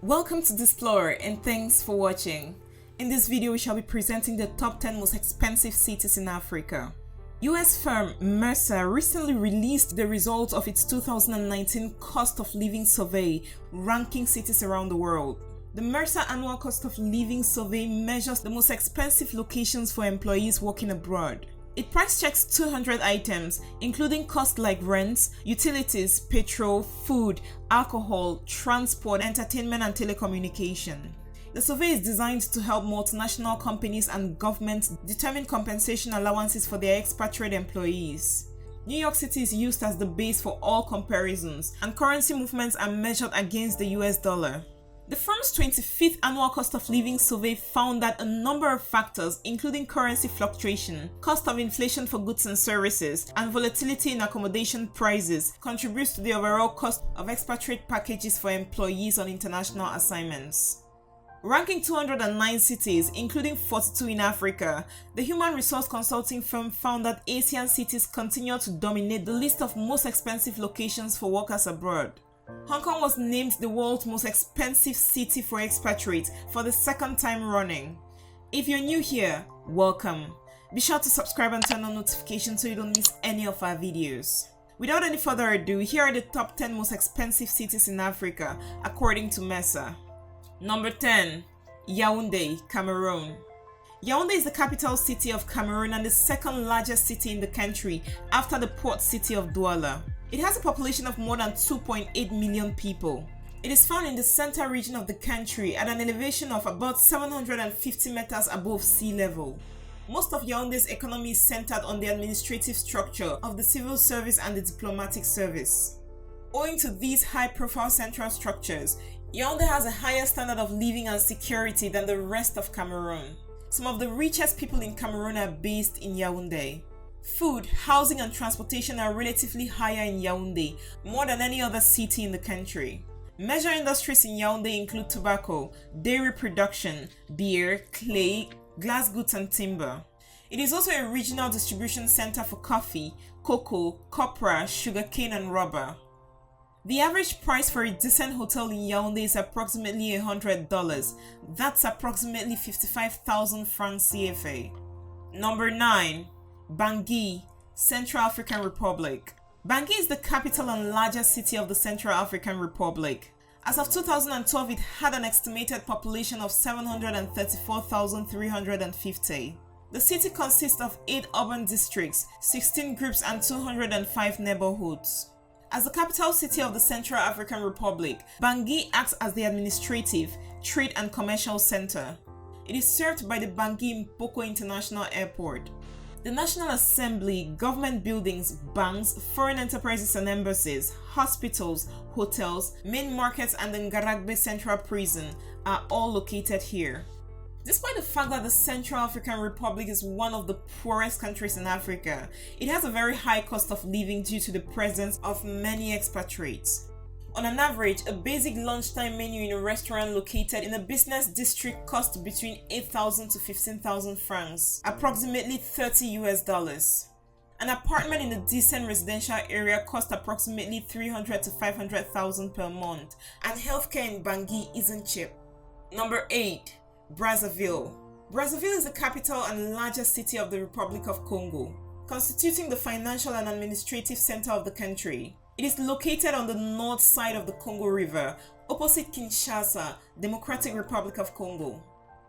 Welcome to Displore and thanks for watching. In this video, we shall be presenting the top 10 most expensive cities in Africa. US firm Mercer recently released the results of its 2019 cost of living survey, ranking cities around the world. The Mercer annual cost of living survey measures the most expensive locations for employees working abroad. It price checks 200 items, including costs like rents, utilities, petrol, food, alcohol, transport, entertainment, and telecommunication. The survey is designed to help multinational companies and governments determine compensation allowances for their expatriate employees. New York City is used as the base for all comparisons, and currency movements are measured against the US dollar. The firm's 25th annual cost of living survey found that a number of factors, including currency fluctuation, cost of inflation for goods and services, and volatility in accommodation prices, contributes to the overall cost of expatriate packages for employees on international assignments. Ranking 209 cities, including 42 in Africa, the human resource consulting firm found that Asian cities continue to dominate the list of most expensive locations for workers abroad. Hong Kong was named the world's most expensive city for expatriates for the second time running. If you're new here, welcome. Be sure to subscribe and turn on notifications so you don't miss any of our videos. Without any further ado, here are the top 10 most expensive cities in Africa, according to Mercer. Number 10. Yaoundé, Cameroon. Yaoundé is the capital city of Cameroon and the second largest city in the country after the port city of Douala. It has a population of more than 2.8 million people. It is found in the center region of the country at an elevation of about 750 meters above sea level. Most of Yaoundé's economy is centered on the administrative structure of the civil service and the diplomatic service. Owing to these high-profile central structures, Yaoundé has a higher standard of living and security than the rest of Cameroon. Some of the richest people in Cameroon are based in Yaoundé. Food, housing, and transportation are relatively higher in Yaoundé, more than any other city in the country. Major industries in Yaoundé include tobacco, dairy production, beer, clay, glass goods, and timber. It is also a regional distribution center for coffee, cocoa, copra, sugarcane, and rubber. The average price for a decent hotel in Yaoundé is approximately $100. That's approximately 55,000 francs CFA. Number 9. Bangui, Central African Republic. Bangui is the capital and largest city of the Central African Republic. As of 2012, it had an estimated population of 734,350. The city consists of 8 urban districts, 16 groups, and 205 neighborhoods. As the capital city of the Central African Republic, Bangui acts as the administrative, trade, and commercial center. It is served by the Bangui Mpoko International Airport. The National Assembly, government buildings, banks, foreign enterprises and embassies, hospitals, hotels, main markets, and the Ngaragbe Central Prison are all located here. Despite the fact that the Central African Republic is one of the poorest countries in Africa, it has a very high cost of living due to the presence of many expatriates. On an average, a basic lunchtime menu in a restaurant located in a business district costs between 8,000 to 15,000 francs, approximately $30 US. An apartment in a decent residential area costs approximately 300 to 500,000 per month, and healthcare in Bangui isn't cheap. Number 8. Brazzaville. Brazzaville is the capital and largest city of the Republic of Congo, constituting the financial and administrative center of the country. It is located on the north side of the Congo River, opposite Kinshasa, Democratic Republic of Congo.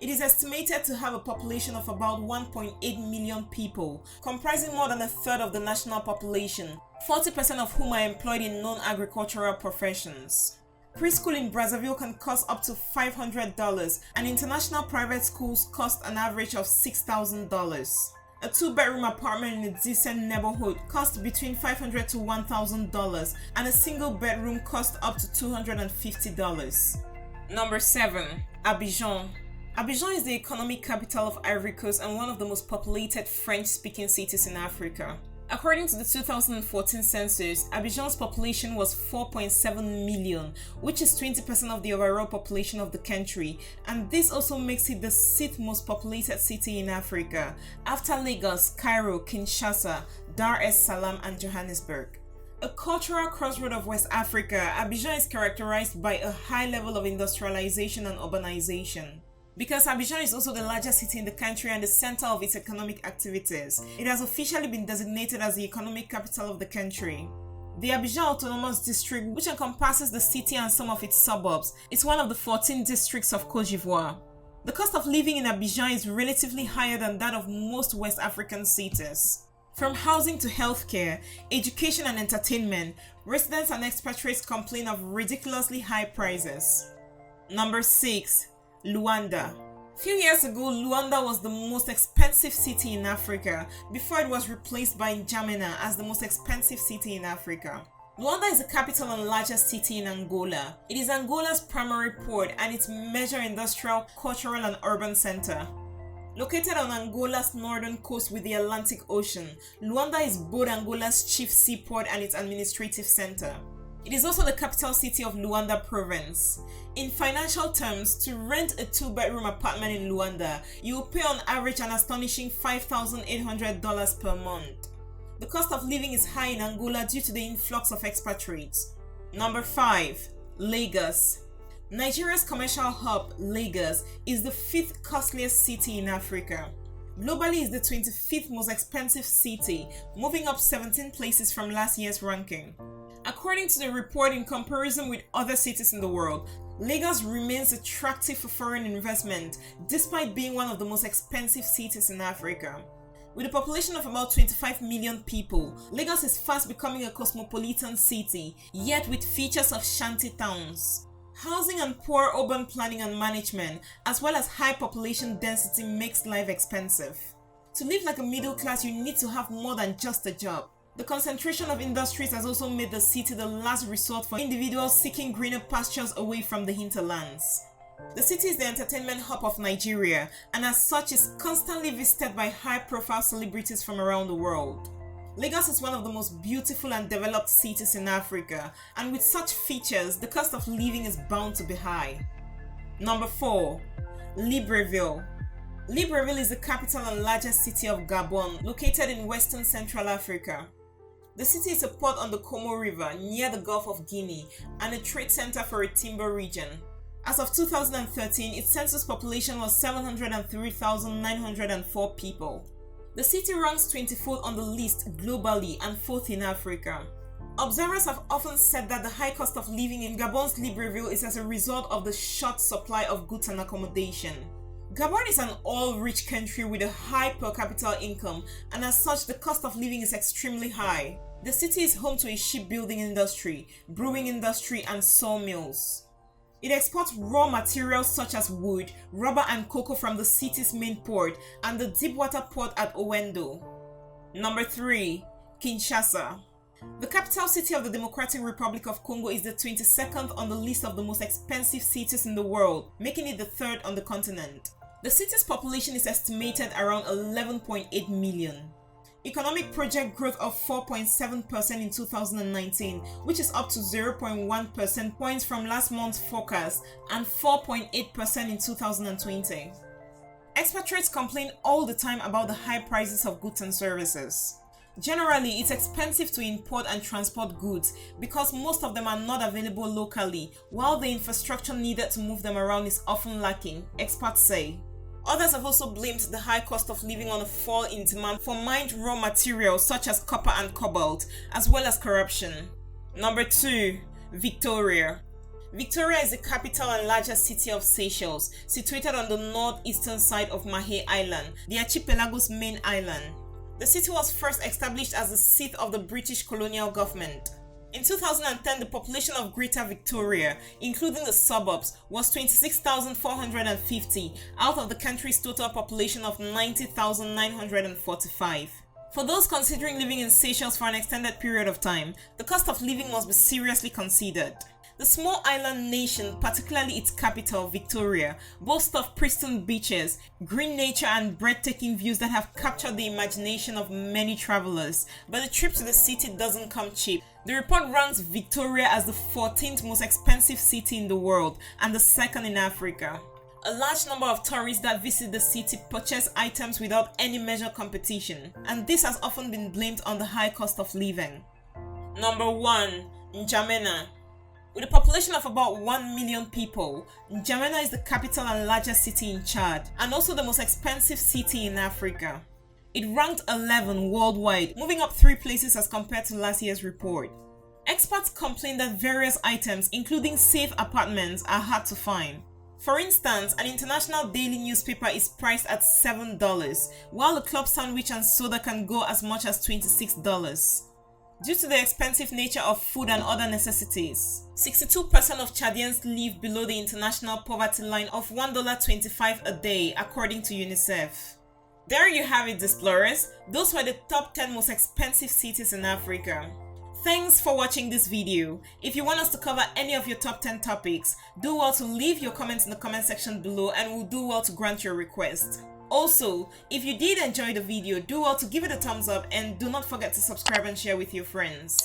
It is estimated to have a population of about 1.8 million people, comprising more than a third of the national population, 40% of whom are employed in non-agricultural professions. Preschool in Brazzaville can cost up to $500, and international private schools cost an average of $6,000. A 2-bedroom apartment in a decent neighborhood costs between $500 to $1,000, and a single bedroom costs up to $250. Number 7. Abidjan. Abidjan is the economic capital of Ivory Coast and one of the most populated French-speaking cities in Africa. According to the 2014 census, Abidjan's population was 4.7 million, which is 20% of the overall population of the country, and this also makes it the 6th most populated city in Africa, after Lagos, Cairo, Kinshasa, Dar es Salaam, and Johannesburg. A cultural crossroad of West Africa, Abidjan is characterized by a high level of industrialization and urbanization. Because Abidjan is also the largest city in the country and the center of its economic activities, it has officially been designated as the economic capital of the country. The Abidjan Autonomous District, which encompasses the city and some of its suburbs, is one of the 14 districts of Côte d'Ivoire. The cost of living in Abidjan is relatively higher than that of most West African cities. From housing to healthcare, education and entertainment, residents and expatriates complain of ridiculously high prices. Number 6. Luanda. A few years ago, Luanda was the most expensive city in Africa before it was replaced by N'Djamena as the most expensive city in Africa. Luanda is the capital and largest city in Angola. It is Angola's primary port and its major industrial, cultural and urban center. Located on Angola's northern coast with the Atlantic Ocean, Luanda is both Angola's chief seaport and its administrative center. It is also the capital city of Luanda province. In financial terms, to rent a 2-bedroom apartment in Luanda, you will pay on average an astonishing $5,800 per month. The cost of living is high in Angola due to the influx of expatriates. Number 5. Lagos. Nigeria's commercial hub, Lagos, is the 5th costliest city in Africa. Globally, it's the 25th most expensive city, moving up 17 places from last year's ranking. According to the report, in comparison with other cities in the world, Lagos remains attractive for foreign investment, despite being one of the most expensive cities in Africa. With a population of about 25 million people, Lagos is fast becoming a cosmopolitan city, yet with features of shanty towns. Housing and poor urban planning and management, as well as high population density, makes life expensive. To live like a middle class, you need to have more than just a job. The concentration of industries has also made the city the last resort for individuals seeking greener pastures away from the hinterlands. The city is the entertainment hub of Nigeria, and as such is constantly visited by high-profile celebrities from around the world. Lagos is one of the most beautiful and developed cities in Africa, and with such features, the cost of living is bound to be high. Number 4. Libreville. Libreville is the capital and largest city of Gabon, located in western Central Africa. The city is a port on the Congo River near the Gulf of Guinea and a trade center for a timber region. As of 2013, its census population was 703,904 people. The city ranks 24th on the list globally and 4th in Africa. Observers have often said that the high cost of living in Gabon's Libreville is as a result of the short supply of goods and accommodation. Gabon is an oil-rich country with a high per capita income, and as such the cost of living is extremely high. The city is home to a shipbuilding industry, brewing industry and sawmills. It exports raw materials such as wood, rubber and cocoa from the city's main port and the deepwater port at Owendo. Number 3. Kinshasa. The capital city of the Democratic Republic of Congo is the 22nd on the list of the most expensive cities in the world, making it the 3rd on the continent. The city's population is estimated around 11.8 million. Economic project growth of 4.7% in 2019, which is up to 0.1 percentage points from last month's forecast, and 4.8% in 2020. Expatriates complain all the time about the high prices of goods and services. Generally, it's expensive to import and transport goods because most of them are not available locally, while the infrastructure needed to move them around is often lacking, experts say. Others have also blamed the high cost of living on a fall in demand for mined raw materials such as copper and cobalt, as well as corruption. Number 2. Victoria. Victoria is the capital and largest city of Seychelles, situated on the northeastern side of Mahé Island, the archipelago's main island. The city was first established as the seat of the British colonial government. In 2010, the population of Greater Victoria, including the suburbs, was 26,450 out of the country's total population of 90,945. For those considering living in Seychelles for an extended period of time, the cost of living must be seriously considered. The small island nation, particularly its capital, Victoria, boasts of pristine beaches, green nature and breathtaking views that have captured the imagination of many travelers, but the trip to the city doesn't come cheap. The report ranks Victoria as the 14th most expensive city in the world and the 2nd in Africa. A large number of tourists that visit the city purchase items without any major competition, and this has often been blamed on the high cost of living. Number 1. N'Djamena. With a population of about 1 million people, N'Djamena is the capital and largest city in Chad, and also the most expensive city in Africa. It ranked 11 worldwide, moving up 3 places as compared to last year's report. Experts complain that various items, including safe apartments, are hard to find. For instance, an international daily newspaper is priced at $7, while a club sandwich and soda can go as much as $26. Due to the expensive nature of food and other necessities, 62% of Chadians live below the international poverty line of $1.25 a day, according to UNICEF. There you have it, Displorers. Those were the top 10 most expensive cities in Africa. Thanks for watching this video. If you want us to cover any of your top 10 topics, do well to leave your comments in the comment section below and we'll do well to grant your request. Also, if you did enjoy the video, do well to give it a thumbs up and do not forget to subscribe and share with your friends.